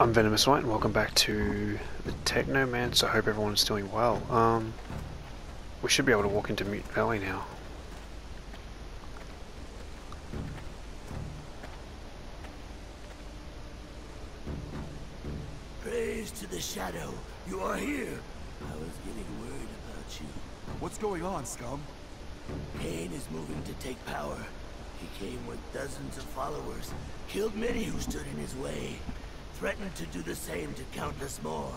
I'm Venomous White and welcome back to the Technomancer. I hope everyone's doing well. We should be able to walk into Mutant Valley now. Praise to the Shadow. You are here. I was getting worried about you. What's going on, scum? Cain is moving to take power. He came with dozens of followers, killed many who stood in his way, threatened to do the same to countless more.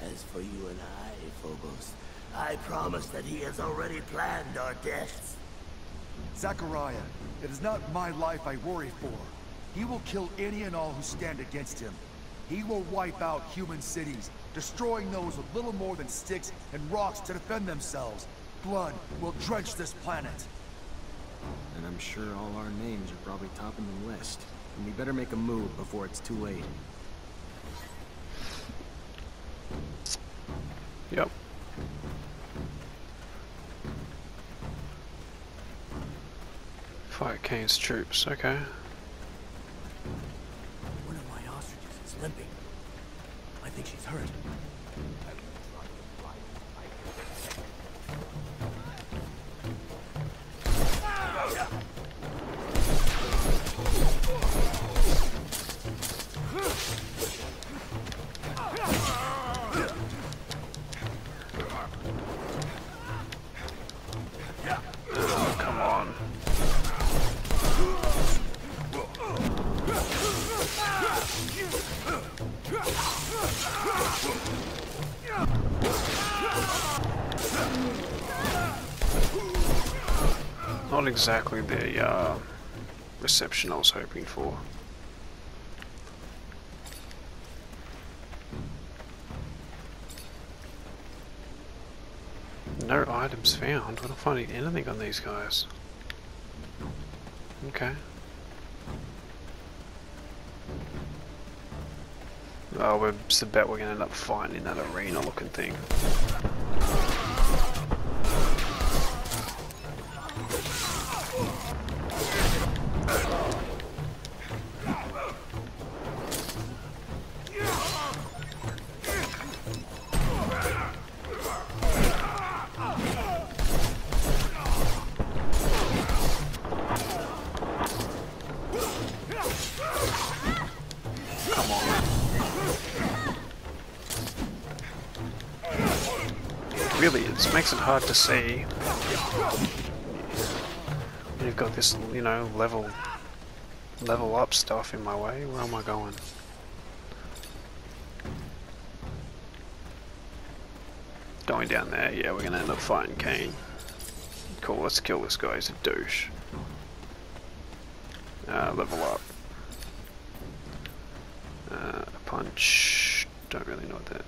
As for you and I, Phobos, I promise that he has already planned our deaths. Zachariah, it is not my life I worry for. He will kill any and all who stand against him. He will wipe out human cities, destroying those with little more than sticks and rocks to defend themselves. Blood will drench this planet. And I'm sure all our names are probably topping the list. And we better make a move before it's too late. Yep. Fight Cain's troops, okay. One of my ostriches is limping. I think she's hurt. Come on. Not exactly the reception I was hoping for. No items found. We're not finding anything on these guys. Okay. Oh, it's a bet we're gonna end up fighting in that arena looking thing. Really, it makes it hard to see. You've got this, you know, level up stuff in my way. Where am I going? Going down there, yeah, we're gonna end up fighting Cain. Cool, let's kill this guy, he's a douche. Level up. Punch. Don't really know what that.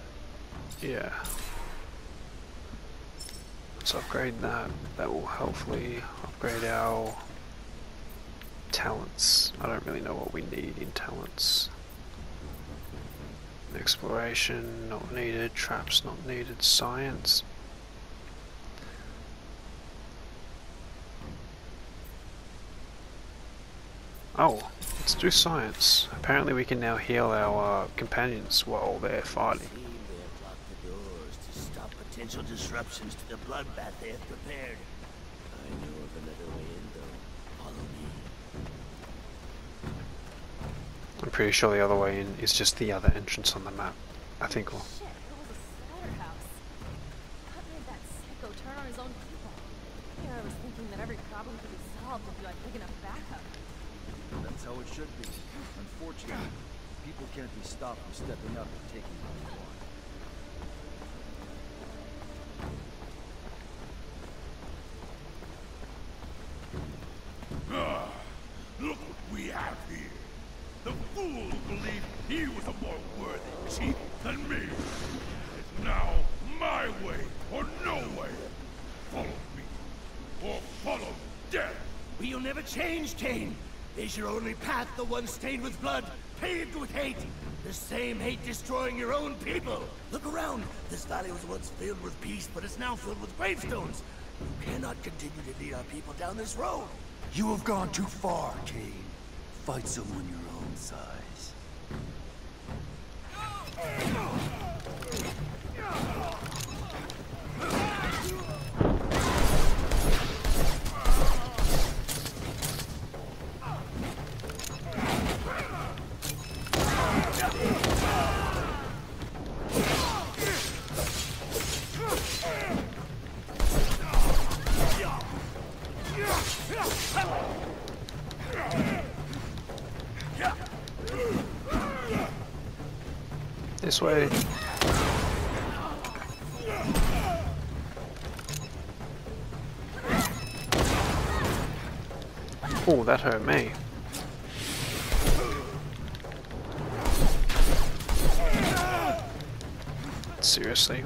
Yeah. Let's upgrade that. That will hopefully upgrade our talents. I don't really know what we need in talents. Exploration, not needed. Traps, not needed. Science. Oh, let's do science. Apparently we can now heal our companions while they're fighting. They have locked the doors to stop potential disruptions to the bloodbath they have prepared. I know of another way in, though. Follow me. I'm pretty sure the other way in is just the other entrance on the map. I think we'll... Shit, it was a slaughterhouse. What made that sicko turn on his own people? Here I was thinking that every problem could be solved if you had big enough backup. That's how it should be. Unfortunately, people can't be stopped from stepping up and taking what they want. Look what we have here. The fool who believed he was a more worthy chief than me. It's now my way or no way. Follow me, or follow death. But you'll never change, Cain. Is your only path the one stained with blood, paved with hate? The same hate destroying your own people. Look around. This valley was once filled with peace, but it's now filled with gravestones. You cannot continue to lead our people down this road. You have gone too far, Cain. Fight someone your own size. This way. Oh, that hurt me. Seriously.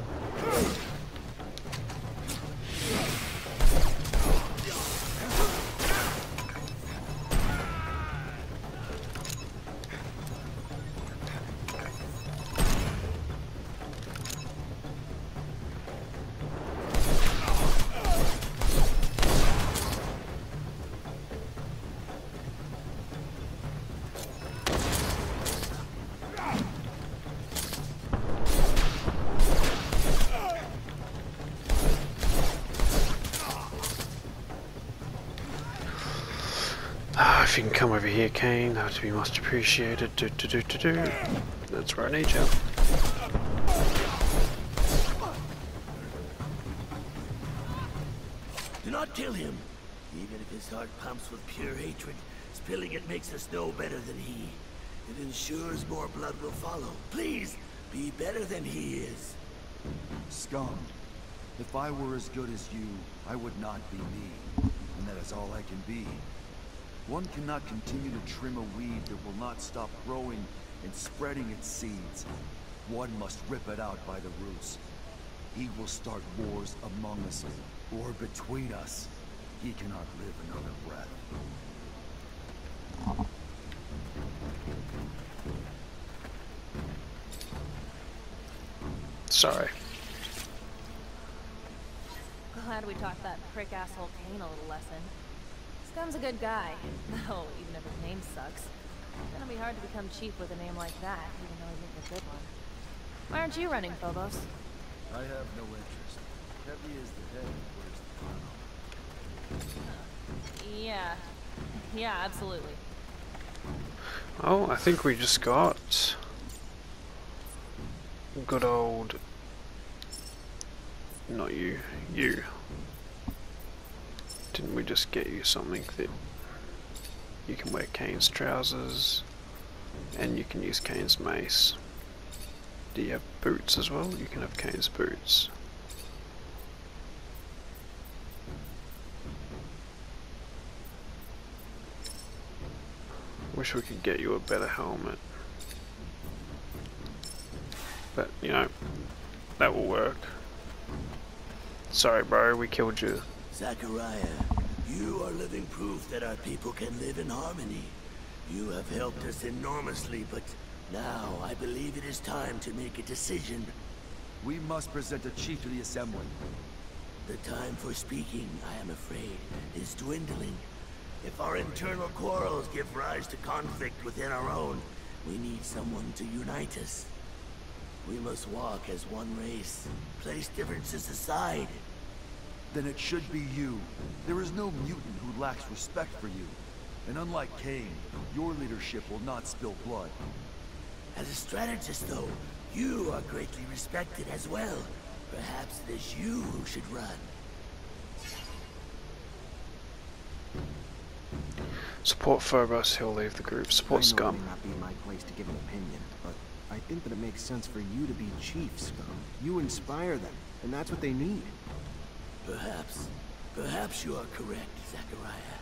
If you can come over here, Kane, that would be much appreciated. That's where I need you. Do not kill him. Even if his heart pumps with pure hatred, spilling it makes us no better than he. It ensures more blood will follow. Please, be better than he is. Scum. If I were as good as you, I would not be me. And that is all I can be. One cannot continue to trim a weed that will not stop growing and spreading its seeds. One must rip it out by the roots. He will start wars among us, or between us. He cannot live another breath. Sorry. Glad we taught that prick asshole Kane a little lesson. Scum's a good guy, though even if his name sucks. It's gonna be hard to become chief with a name like that, even though he's a good one. Why aren't you running, Phobos? I have no interest. Heavy is the head, where's the funnel? Yeah, absolutely. Oh, I think we just got good old, not you, you. Didn't we just get you something that you can wear Kane's trousers and you can use Kane's mace? Do you have boots as well? You can have Kane's boots. Wish we could get you a better helmet. But, you know, that will work. Sorry bro, we killed you. Zachariah, you are living proof that our people can live in harmony. You have helped us enormously, but now I believe it is time to make a decision. We must present a chief to the assembly. The time for speaking, I am afraid, is dwindling. If our internal quarrels give rise to conflict within our own, we need someone to unite us. We must walk as one race, place differences aside. Then it should be you. There is no mutant who lacks respect for you. And unlike Kane, your leadership will not spill blood. As a strategist, though, you are greatly respected as well. Perhaps it is you who should run. Support Phobos, he'll leave the group. Support I know it Scum. may not be my place to give an opinion, but I think that it makes sense for you to be chief, Scum. You inspire them, and that's what they need. Perhaps you are correct, Zachariah.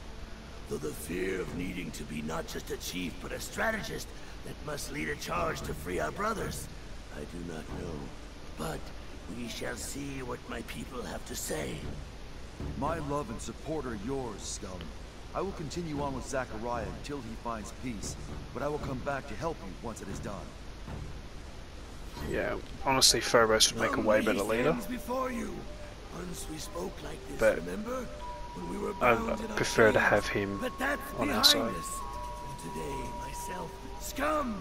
Though the fear of needing to be not just a chief, but a strategist that must lead a charge to free our brothers, I do not know. But we shall see what my people have to say. My love and support are yours, Scum. I will continue on with Zachariah until he finds peace, but I will come back to help you once it is done. Yeah, honestly Phobos would make a way better leader. Before you. Once we spoke like this, But remember? When we were I bound in our prefer to chains. have him But that's on our behind side. us. And today, myself, Scum,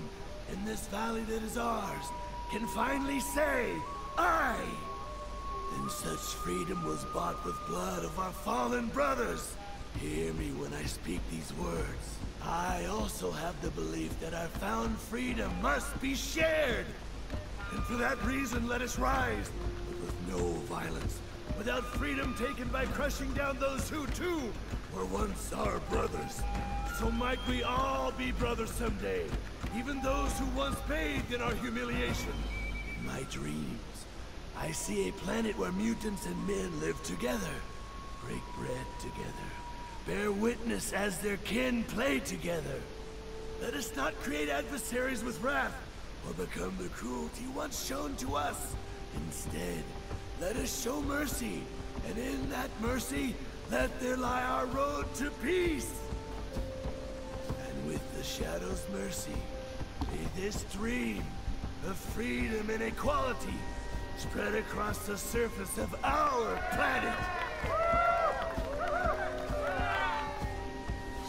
in this valley that is ours, can finally say, I. And such freedom was bought with blood of our fallen brothers. Hear me when I speak these words. I also have the belief that our found freedom must be shared. And for that reason, let us rise, but with no violence, without freedom taken by crushing down those who, too, were once our brothers. So might we all be brothers someday, even those who once bathed in our humiliation. In my dreams, I see a planet where mutants and men live together, break bread together, bear witness as their kin play together. Let us not create adversaries with wrath, or become the cruelty once shown to us. Instead, let us show mercy, and in that mercy, let there lie our road to peace. And with the Shadow's mercy, may this dream of freedom and equality spread across the surface of our planet.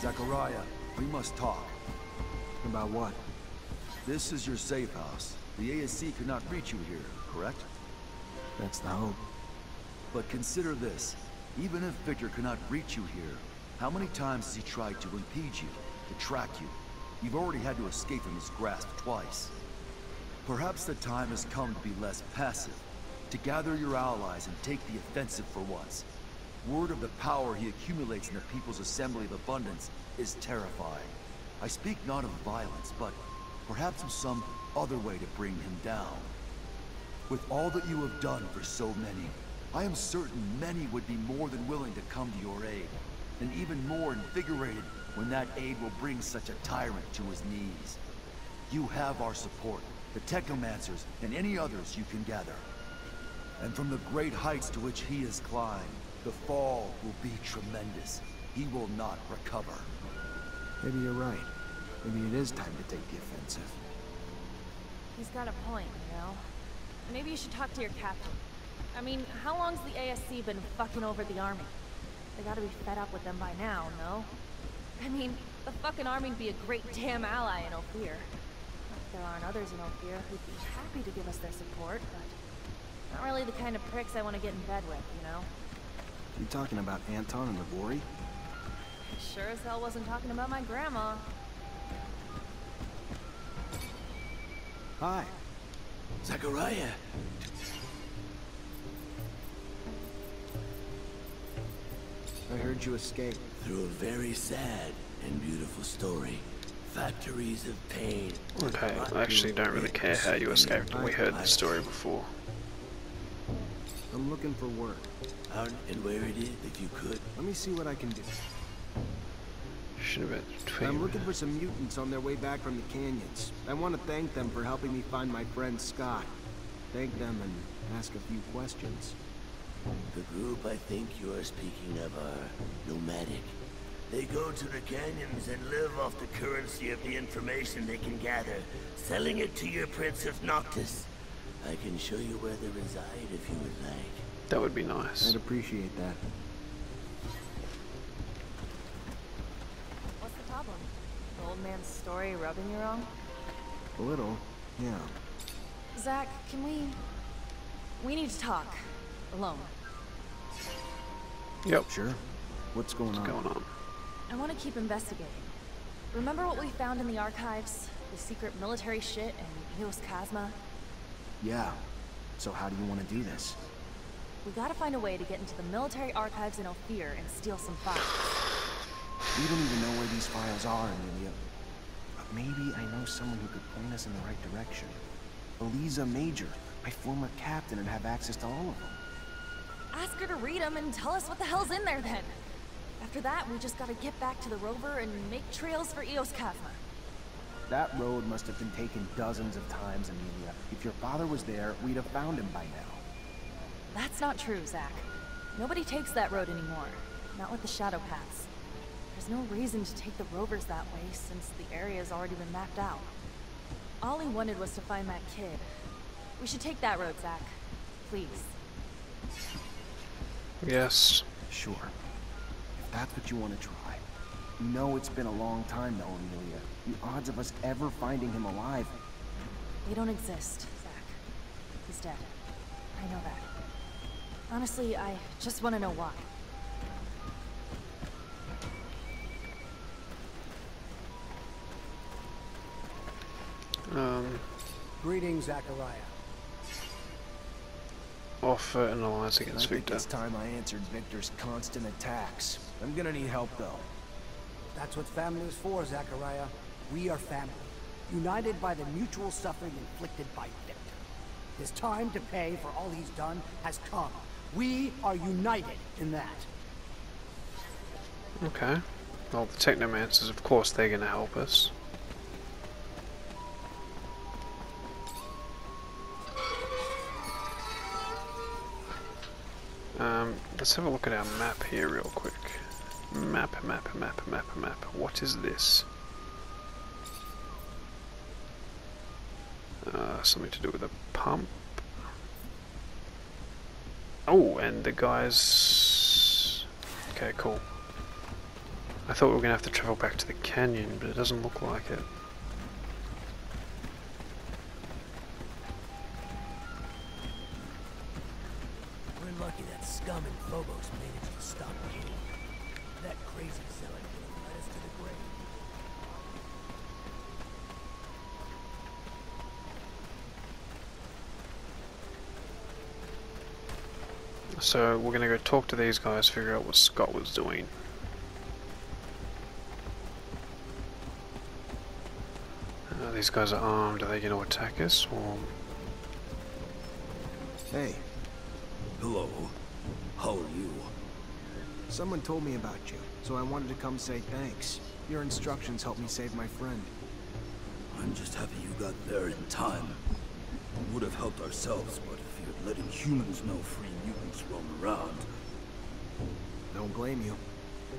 Zachariah, we must talk. About what? This is your safe house. The ASC could not reach you here, correct? That's the hope. But consider this. Even if Victor cannot reach you here, how many times has he tried to impede you, to track you? You've already had to escape from his grasp twice. Perhaps the time has come to be less passive, to gather your allies and take the offensive for once. Word of the power he accumulates in the People's Assembly of Abundance is terrifying. I speak not of violence, but perhaps of some other way to bring him down. With all that you have done for so many, I am certain many would be more than willing to come to your aid, and even more invigorated when that aid will bring such a tyrant to his knees. You have our support, the Technomancers, and any others you can gather. And from the great heights to which he has climbed, the fall will be tremendous. He will not recover. Maybe you're right. Maybe it is time to take the offensive. He's got a point, you know? Maybe you should talk to your captain. I mean, how long's the ASC been fucking over the army? They gotta be fed up with them by now, no? I mean, the fucking army'd be a great damn ally in Ophir. There aren't others in Ophir who'd be happy to give us their support, but not really the kind of pricks I want to get in bed with, you know? You talking about Anton and Navori? Sure as hell wasn't talking about my grandma. Hi. Zachariah! I heard you escaped. Through a very sad and beautiful story. Factories of pain. Okay, I actually don't really care how you escaped. We heard the story before. I'm looking for work. Out and where it is, if you could. Let me see what I can do. Should have been I'm looking for some mutants on their way back from the canyons. I want to thank them for helping me find my friend Scott. Thank them and ask a few questions. The group I think you are speaking of are nomadic. They go to the canyons and live off the currency of the information they can gather, selling it to your Prince of Noctis. I can show you where they reside if you would like. That would be nice. I'd appreciate that. What's the problem? The old man's story rubbing you wrong? A little, yeah. Zach, can we... We need to talk. Alone. Yep. Sure. What's going on? What's going on? I want to keep investigating. Remember what we found in the archives? The secret military shit and Eos Kazma? Yeah. So how do you want to do this? We gotta find a way to get into the military archives in Ophir and steal some files. We don't even know where these files are, Amelia. But maybe I know someone who could point us in the right direction. Eliza Major, my former captain, and have access to all of them. Ask her to read them and tell us what the hell's in there then. After that, we just gotta get back to the rover and make trails for Eos Kazma. That road must have been taken dozens of times, Amelia. If your father was there, we'd have found him by now. That's not true, Zach. Nobody takes that road anymore. Not with the shadow paths. There's no reason to take the rovers that way, since the area's already been mapped out. All he wanted was to find that kid. We should take that road, Zach. Please. Yes. Sure. If that's what you want to try. You know it's been a long time though, Amelia. The odds of us ever finding him alive... They don't exist, Zach. He's dead. I know that. Honestly, I just want to know why. Greetings, Zachariah. Offer an alliance I against think Victor. it's time I answered Victor's constant attacks. I'm gonna need help, though. That's what family is for, Zachariah. We are family, united by the mutual suffering inflicted by Victor. His time to pay for all he's done has come. We are united in that. Okay. Well, the Technomancers, of course, they're going to help us. Let's have a look at our map here real quick. Map. What is this? Something to do with a pump. Oh, and the guys... Okay, cool. I thought we were going to have to travel back to the canyon, but it doesn't look like it. We're lucky that scum and Phobos managed to stop King. That crazy zealot would have led us to the grave. So we're going to go talk to these guys, figure out what Scott was doing. These guys are armed. Are they going to attack us, or...? Hey, Hello. How are you? someone told me about you, so I wanted to come say thanks. Your instructions helped me save my friend. I'm just happy you got there in time. We would have helped ourselves, but feared letting humans know free mutants roam around. Don't blame you.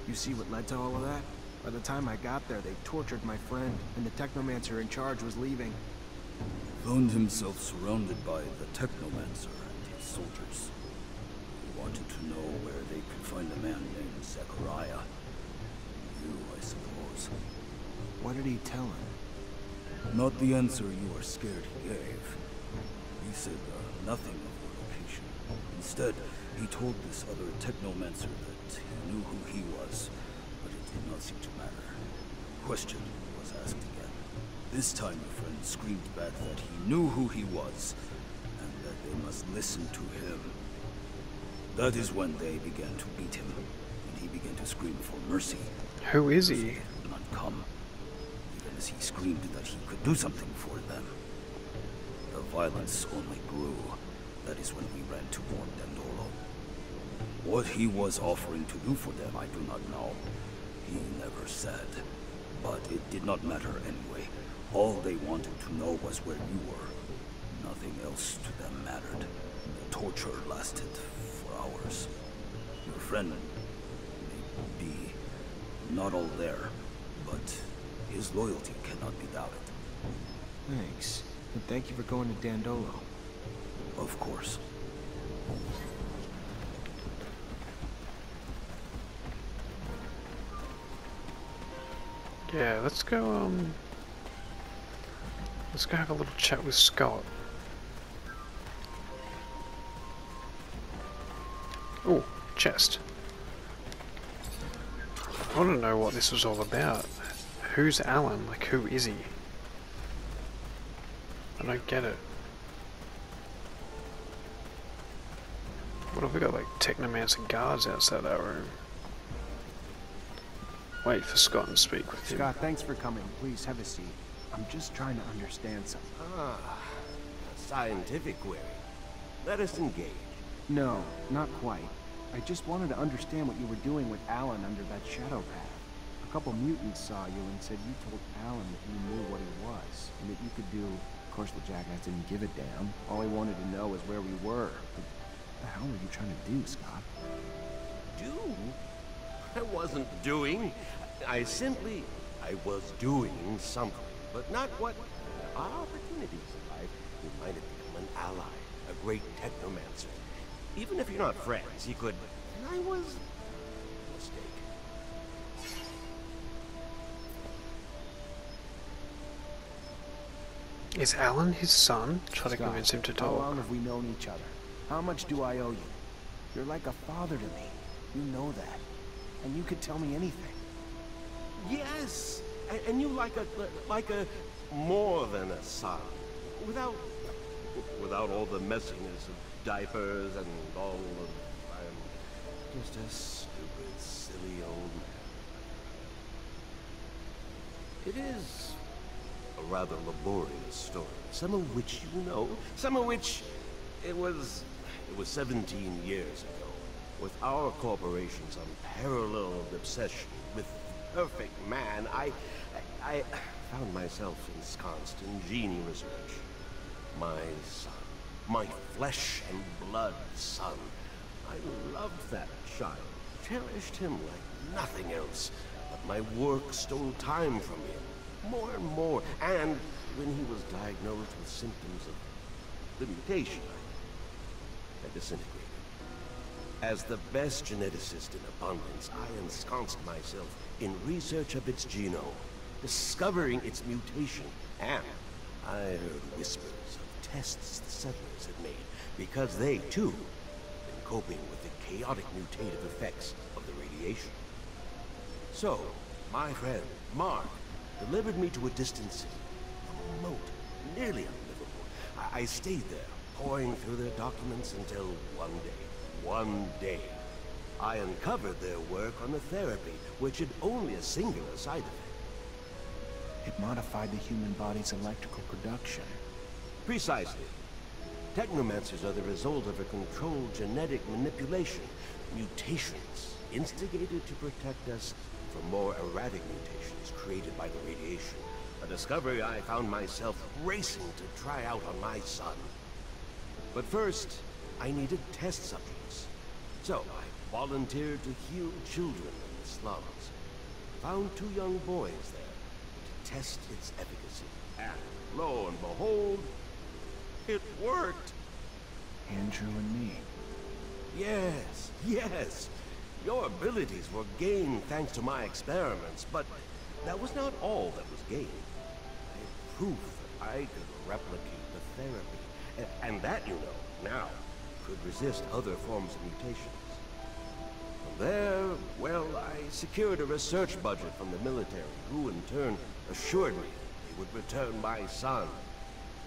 You see what led to all of that? By the time I got there, they tortured my friend, and the Technomancer in charge was leaving. Found himself surrounded by the Technomancer and his soldiers. He wanted to know where they could find a man named Zachariah. You, I suppose. What did he tell him? Not the answer you are scared he gave. He said nothing of your location. Instead, he told this other Technomancer that he knew who he was, but it did not seem to matter. Question was asked again. This time your friend screamed back that he knew who he was, and that they must listen to him. That is when they began to beat him, and he began to scream for mercy. Who is he? They would not come, even as he screamed that he could do something for them. The violence only grew. That is when we ran toward Dandolo. What he was offering to do for them, I do not know. He never said. But it did not matter anyway. All they wanted to know was where you were. Nothing else to them mattered. The torture lasted for hours. Your friend may be not all there, but his loyalty cannot be doubted. Thanks. And thank you for going to Dandolo. Of course. Yeah, let's go have a little chat with Scott. Oh, chest. I want to know what this was all about. Who's Alan? Like, who is he? I don't get it. What have we got, like, Technomancer guards outside our room? Wait for Scott and speak with him. Scott, thanks for coming. Please, have a seat. I'm just trying to understand something. Ah, a scientific query. Let us engage. No, not quite. I just wanted to understand what you were doing with Alan under that shadow path. A couple mutants saw you and said you told Alan that you knew what he was, and that you could do... Of course, the jackass didn't give a damn. All he wanted to know was where we were. But what the hell were you trying to do, Scott? Do? I wasn't doing. I was doing something. But not what our opportunities in life. You might have become an ally, a great Technomancer. Even if you're not friends, he could... And I was... a mistake. Is Alan his son? Try to Scott, convince him to how talk. long have we known each other? How much do I owe you? You're like a father to me. You know that. And you could tell me anything. Yes, and you like a more than a son, without all the messiness of diapers and all of. I'm just a stupid, silly old man. It is a rather laborious story, some of which you know, some of which it was 17 years ago, with our corporation's unparalleled obsession with the perfect man. I found myself ensconced in gene research. My son, my flesh and blood son. I loved that child, cherished him like nothing else, but my work stole time from him, more and more, and when he was diagnosed with symptoms of the mutation, I disintegrated. As the best geneticist in abundance, I ensconced myself in research of its genome, discovering its mutation, and I heard whispers of tests the settlers had made, because they, too, had been coping with the chaotic mutative effects of the radiation. So, my friend, Mark, delivered me to a distant city, remote, nearly unlivable. I stayed there, poring through their documents until one day, I uncovered their work on a therapy which had only a singular side effect. It modified the human body's electrical production. Precisely. Technomancers are the result of a controlled genetic manipulation. Mutations instigated to protect us from more erratic mutations created by the radiation. A discovery I found myself racing to try out on my son. But first, I needed test subjects. So I volunteered to heal children in the slums. Found 2 young boys there to test its efficacy. And lo and behold, it worked. Andrew and me. Yes, yes. Your abilities were gained thanks to my experiments, but that was not all that was gained. I had proof that I could replicate the therapy, and that, you know, now could resist other forms of mutations. From there, well, I secured a research budget from the military, who in turn assured me they would return my son.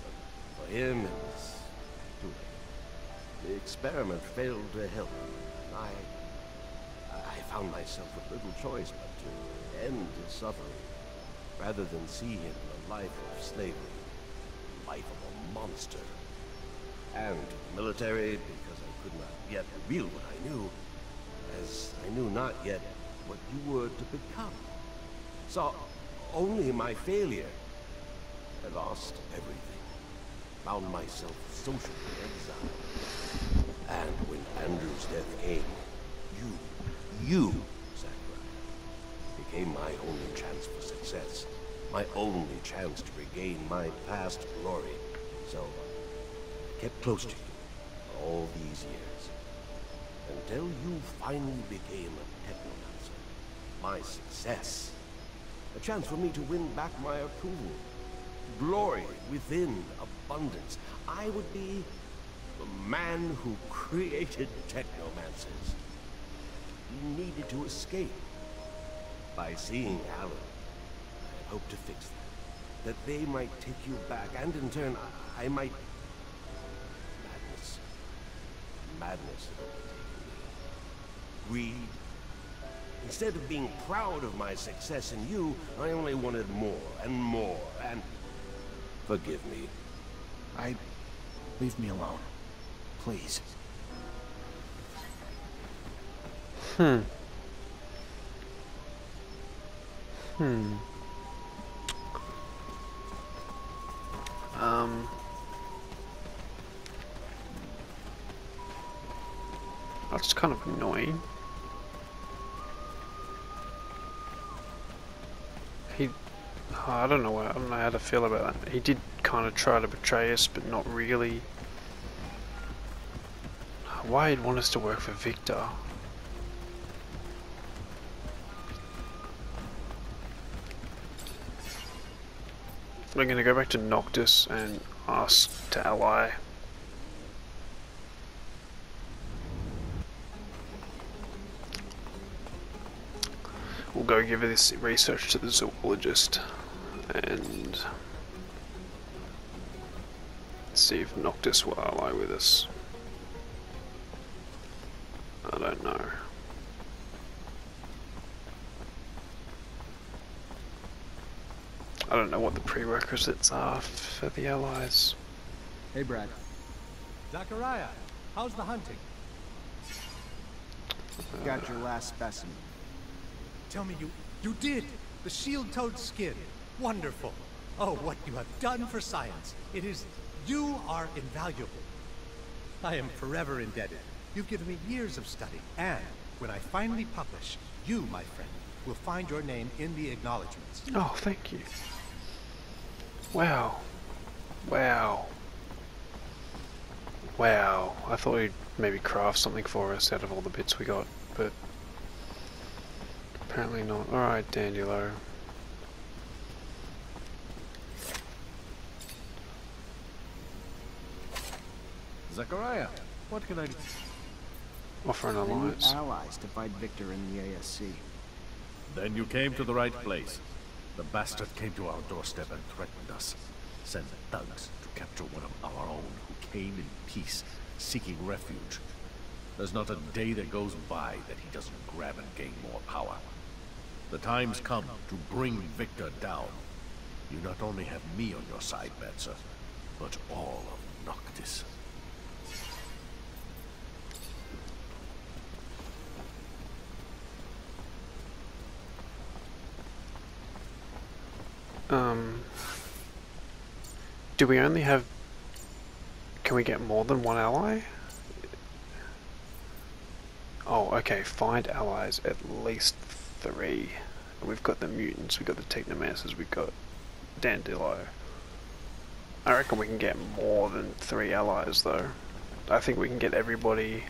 But for him, it was too late. The experiment failed to help him. I found myself with little choice but to end his suffering, rather than see him in a life of slavery, a life of a monster. And to the military, because I could not yet reveal what I knew, as I knew not yet what you were to become. Saw only my failure. I lost everything. Found myself socially exiled. And when Andrew's death came, you, Zachariah, became my only chance for success. My only chance to regain my past glory. So I kept close to you all these years. Until you finally became a Technomancer. My success. A chance for me to win back my approval. Glory within abundance. I would be the man who created Technomancers. You needed to escape. By seeing Alan, I hoped to fix that. That they might take you back, and in turn, I might... Madness had overtaken me. Greed. Instead of being proud of my success in you, I only wanted more, and... Forgive me. Leave me alone. Please. That's kind of annoying. I don't know how to feel about that. He did kind of try to betray us, but not really. Why he'd want us to work for Victor? I'm going to go back to Noctis and ask to ally. We'll go give this research to the zoologist and see if Noctis will ally with us. I don't know. I don't know what the prerequisites are for the allies. Hey, Brad. Zachariah, how's the hunting? Got your last specimen. Tell me you did! The shield-toed skin. Wonderful. Oh, what you have done for science. You are invaluable. I am forever indebted. You've given me years of study, and when I finally publish, you, my friend, will find your name in the acknowledgements. Oh, thank you. Wow. Wow. Wow. I thought he'd maybe craft something for us out of all the bits we got, but apparently not. Alright, Dandelo. Zachariah, what can I do? Offer an I need alliance. allies to fight Victor in the ASC. Then you came to the right place. The bastard came to our doorstep and threatened us. Sent thugs to capture one of our own who came in peace, seeking refuge. There's not a day that goes by that he doesn't grab and gain more power. The time's come to bring Victor down. You not only have me on your side, Mancer, but all of Noctis. Do we only have... Can we get more than one ally? Oh, okay, find allies, at least 3. We've got the mutants, we've got the Technomancers, we've got Dandelo. I reckon we can get more than 3 allies though. I think we can get everybody,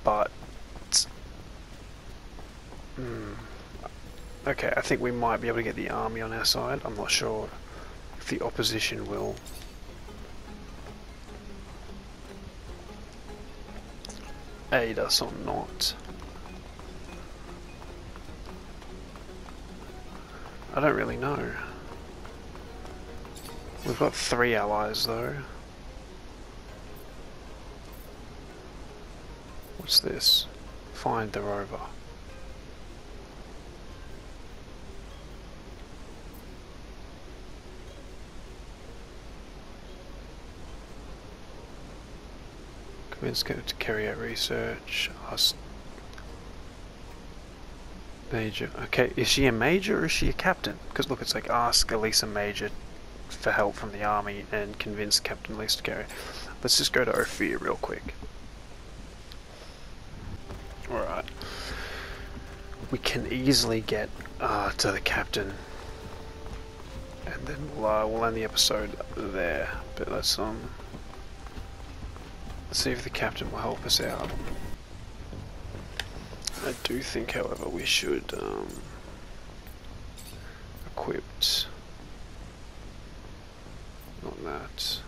but... Okay, I think we might be able to get the army on our side. I'm not sure if the opposition will. Aid us or not. I don't really know. We've got 3 allies though. What's this? Find the rover. Convince her to carry out research. Ask Major. Okay, is she a major or is she a captain? Because look, it's like ask Elisa Major for help from the army and convince Captain Elise to carry. Let's just go to Ophir real quick. Alright. We can easily get to the captain. And then we'll end the episode there. But let's see if the captain will help us out. I do think, however, we should equip. Not that.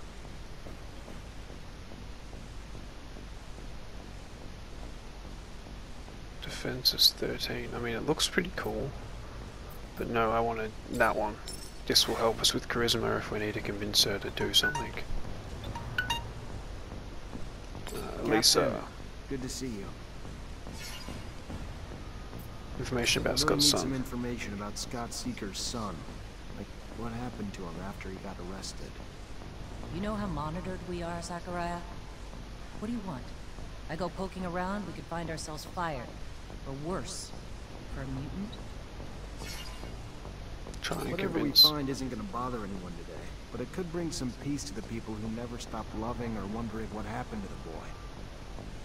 Defense is 13. I mean, it looks pretty cool. But no, I wanted that one. This will help us with charisma if we need to convince her to do something. Lisa. Captain, good to see you. Information about I really Scott's need son. some information about Scott Seeker's son. Like, what happened to him after he got arrested? You know how monitored we are, Zachariah? What do you want? I go poking around, we could find ourselves fired. Or worse, for a mutant? Trying to Whatever convince. we find isn't going to bother anyone today, but it could bring some peace to the people who never stopped loving or wondering what happened to the boy.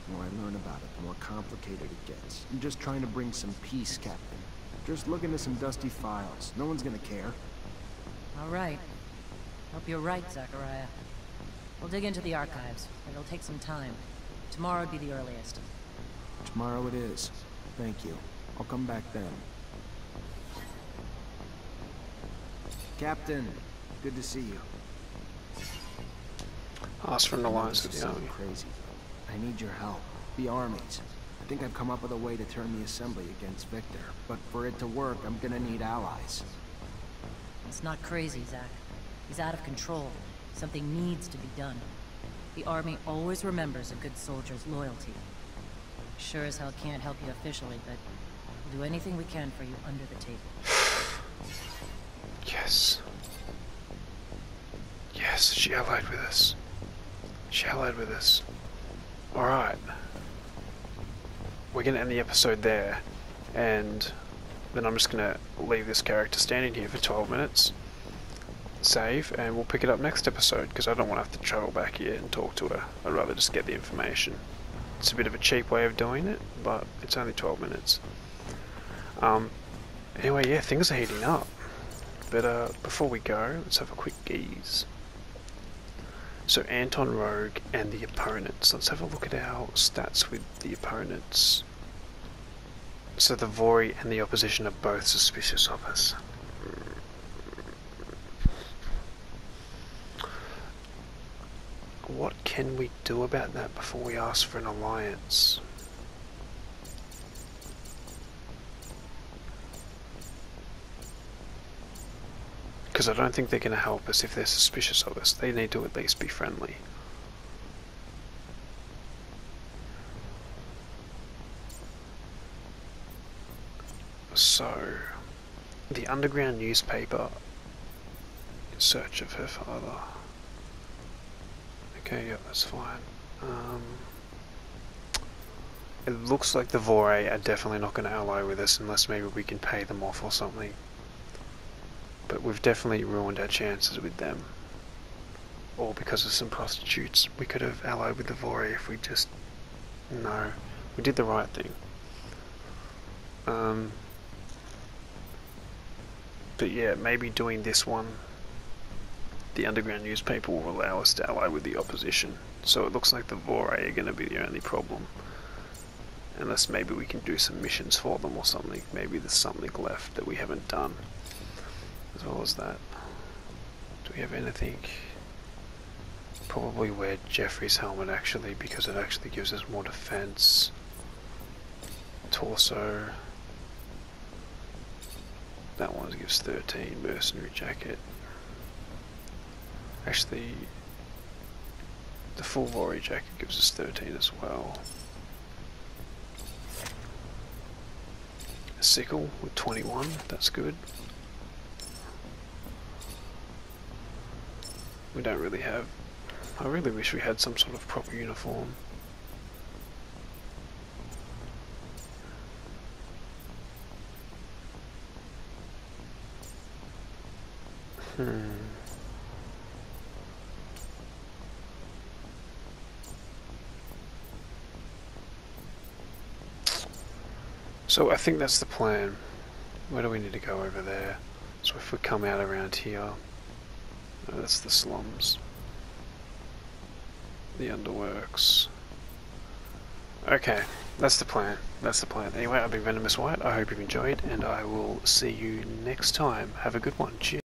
The more I learn about it, the more complicated it gets. I'm just trying to bring some peace, Captain. Just look into some dusty files. No one's gonna care. All right. Hope you're right, Zachariah. We'll dig into the archives, but it'll take some time. Tomorrow would be the earliest. Tomorrow it is. Thank you. I'll come back then. Captain, good to see you. Ask for an I know alliance this with is the sounding army. crazy. I need your help. The armies. I think I've come up with a way to turn the assembly against Victor. But for it to work, I'm gonna need allies. It's not crazy, Zach. He's out of control. Something needs to be done. The army always remembers a good soldier's loyalty. Sure as hell can't help you officially, but we'll do anything we can for you under the table. Yes. Yes, she allied with us. She allied with us. Alright. We're gonna end the episode there, and then I'm just gonna leave this character standing here for 12 minutes. Save, and we'll pick it up next episode, because I don't want to have to travel back here and talk to her. I'd rather just get the information. It's a bit of a cheap way of doing it, but it's only 12 minutes. Anyway, yeah, things are heating up. But before we go, let's have a quick gaze. So Anton Rogue and the opponents. Let's have a look at our stats with the opponents. So the Vori and the opposition are both suspicious of us. What can we do about that before we ask for an alliance? Because I don't think they're going to help us if they're suspicious of us. They need to at least be friendly. So, the underground newspaper in search of her father. Okay, yeah, that's fine. It looks like the Vore are definitely not going to ally with us unless maybe we can pay them off or something. But we've definitely ruined our chances with them. All because of some prostitutes. We could have allied with the Vore if we just... No. We did the right thing. But yeah, maybe doing this one, the underground newspaper will allow us to ally with the opposition. So it looks like the Vore are going to be the only problem. Unless maybe we can do some missions for them or something. Maybe there's something left that we haven't done. As well as that. Do we have anything? Probably wear Jeffrey's helmet actually, because it actually gives us more defense. Torso. That one gives 13. Mercenary jacket. Actually, the full Vore jacket gives us 13 as well. A sickle with 21. That's good. We don't really have... I really wish we had some sort of proper uniform. So I think that's the plan. Where do we need to go over there? So if we come out around here, that's the slums. The underworks. Okay, that's the plan. That's the plan. Anyway, I've been Venomous White. I hope you've enjoyed, and I will see you next time. Have a good one. Cheers.